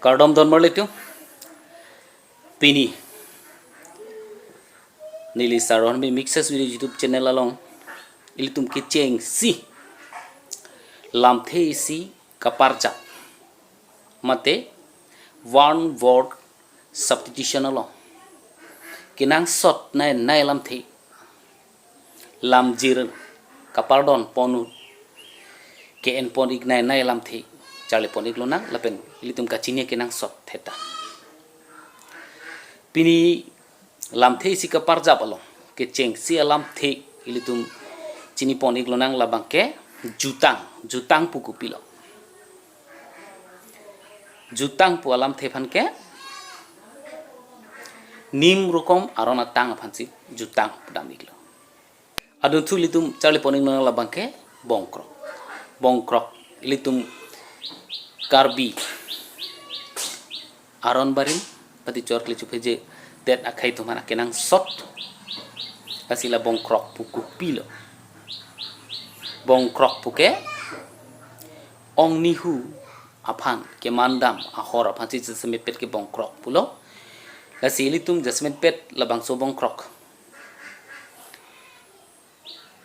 Kardom don merlitu pini nili saron mi mixes video YouTube channel along ilitum kicheng si lam the si kaparja mate one word substitution along kinang sot nai lam the lam jir kapardon ponu ke en pon ignai nai lam the chale pon iglona lapen ilitum kachini kinang sot theta pini lam the si kaparja along ke cheng si lam the ilitum chini pon iglonang labang ke jutang puku pilo jutang pu alam the phan ke nim rokom arona tang phansi jutang pudam iglo adun thu litum chale pon iglonang labang ke bongkrok ilitum karbi aron barin pati chor klichu pheje det akhai tu mana kenang sot asila bongkrok puku pilo bongkrok puke ong nihu aphan ke mandam ahor aphan si jasme pet ke bongkrok pulo la sili tum jasme pet labang so bongkrok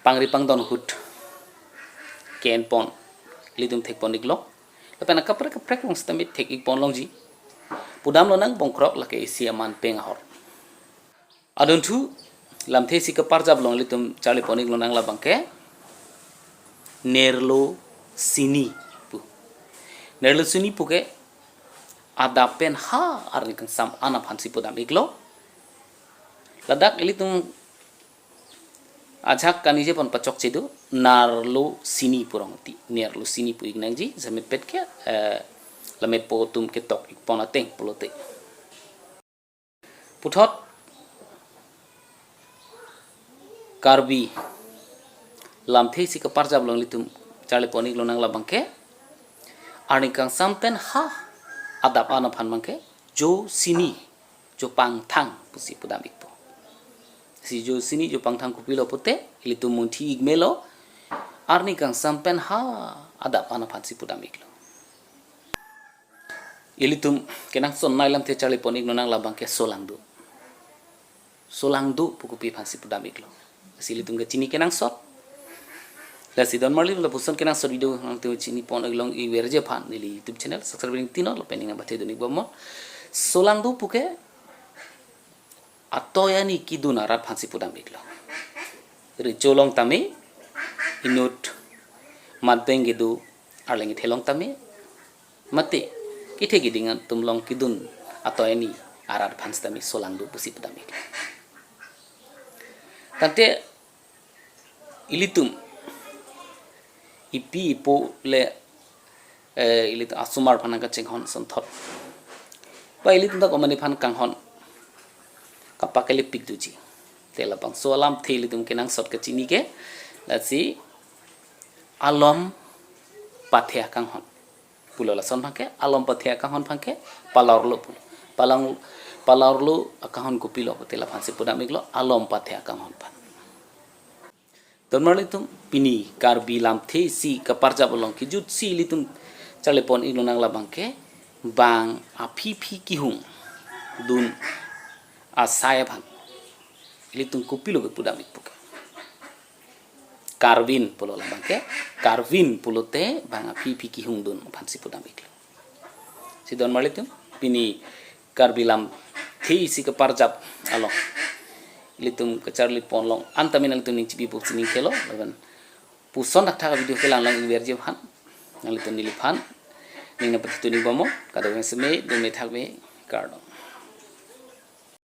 pangri pangdon hut ken pon litum thek pon iklo lapena kaprek ong stamit thek ik pon longji pudam lo nang bongkrok la ke isia man peng ahor adun thu lam the si ka parjab long litum chale pon iklo nang labang ke nerlo sini puke ada pen ha arni kang sam ana phansi pudam iglo ladak ilitung ajak kanije pon pachok chidu narlo sini purongti nerlo sini pu ignangji jame pet ke lame po tum ke tok ik pon ateng polote puthot karbi lam the si ka parjab long litum chale pon iglo nang labang ke arni kang sampen ha adap ana phan mangke jo sini jo pang thang pusi pudam ikpo si jo sini jo pang thang kupilo pute ilitu munthi igmelo arni kang sampen ha adap ana phan si pudam iklo ilitum kenang son nailam te chali ponik nonang labang ke solangdu pukupi phan si pudam iklo silitum ke chini kenang sot la sidon marli la puson kenang sot video nang te chini pon aglong I werje phan nili YouTube channel subscribing tino lo pening bathe doni bomo solangdu puke atoyani kiduna rat phan si pudam iklo ri cholong tami inut matbeng gidu arlengi thelong tami mate kithe gidingan tumlong kidun atoyani arar phan tami solangdu pusi pudam iklo tante ilitum ipi ipo le ilit asumar phanang ka chenghon sonthot pa ilitum da komani phan kanghon kapakele pikduji tela pang solam thelitum kenang sot ka chini ke lasi alom pathya kanghon pulola son phangke alom pathya kanghon phangke palarlo akahon kupilo tela phansi pudam iglo alom pathya kanghon phan Donmarlitum pini karbi lam the si kaparja bolong ki jut si litum chale pon iglo nang labang ke bang api kihung dun asaya bhan litum kupilo ke pudam ikpuke karvin pulo labang ke karvin pulote bang api kihung dun phansi pudam iklo si donmarlitum pini karbi lam the si kaparja along litum kecarli ponlong antamin litum ning cibi buk sini kelo laban puson dak tha video kelang lang werje phan litum nili phan ning na pati tuni bomo kadang seme dumi thakbe kardo